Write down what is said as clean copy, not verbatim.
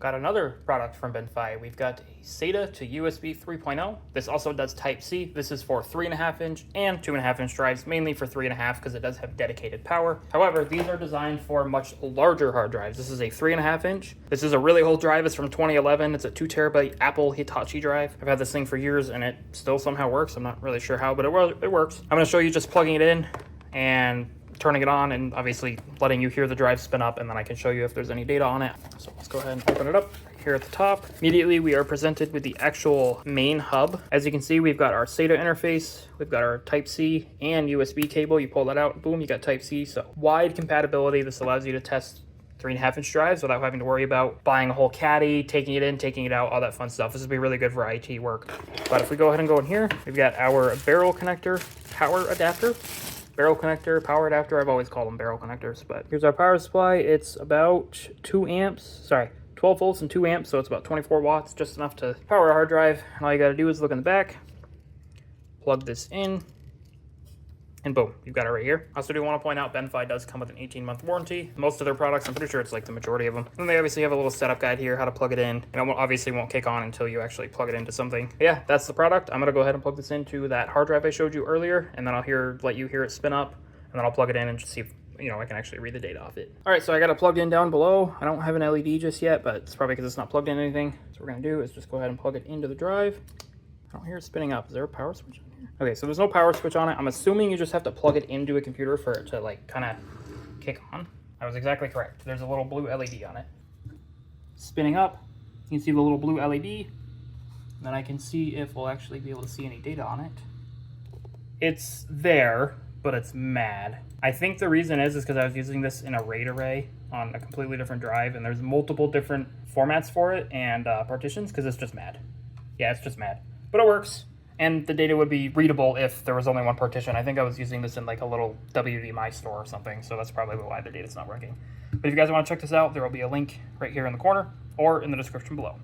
got another product from BENFEI. We've got a SATA to USB 3.0. This also does Type-C. This is for 3.5-inch and 2.5-inch drives, mainly for 3.5 because it does have dedicated power. However, these are designed for much larger hard drives. This is a 3.5-inch. This is a really old drive. It's from 2011. It's a 2 terabyte Apple Hitachi drive. I've had this thing for years and it still somehow works. I'm not really sure how, but it works. I'm going to show you just plugging it in and turning it on and obviously letting you hear the drive spin up, and then I can show you if there's any data on it. So let's go ahead and open it up right here at the top. Immediately we are presented with the actual main hub. As you can see, we've got our SATA interface, we've got our Type-C and USB cable. You pull that out, boom, you got Type-C. So wide compatibility. This allows you to test 3.5-inch drives without having to worry about buying a whole caddy, taking it in, taking it out, all that fun stuff. This would be really good for IT work. But if we go ahead and go in here, we've got our barrel connector power adapter. Barrel connector, power adapter, I've always called them barrel connectors, but here's our power supply. It's about 12 volts and 2 amps, so it's about 24 watts, just enough to power a hard drive. And all you gotta do is look in the back, plug this in, and boom, you've got it right here. I also do want to point out BENFEI does come with an 18-month warranty. Most of their products, I'm pretty sure it's like the majority of them. And they obviously have a little setup guide here, how to plug it in. And it obviously won't kick on until you actually plug it into something. But yeah, that's the product. I'm gonna go ahead and plug this into that hard drive I showed you earlier, and then I'll let you hear it spin up, and then I'll plug it in and just see if I can actually read the data off it. All right, so I got it plugged in down below. I don't have an LED just yet, but it's probably because it's not plugged in anything. So what we're gonna do is just go ahead and plug it into the drive. I don't hear it spinning up. Is there a power switch on here? Okay, so there's no power switch on it. I'm assuming you just have to plug it into a computer for it to like kind of kick on. I was exactly correct. There's a little blue LED on it. Spinning up, you can see the little blue LED. And then I can see if we'll actually be able to see any data on it. It's there, but it's mad. I think the reason is because I was using this in a RAID array on a completely different drive, and there's multiple different formats for it and partitions because it's just mad. Yeah, it's just mad. But it works, and the data would be readable if there was only one partition. I think I was using this in like a little WDMI store or something, so that's probably why the data's not working. But if you guys want to check this out, there will be a link right here in the corner or in the description below.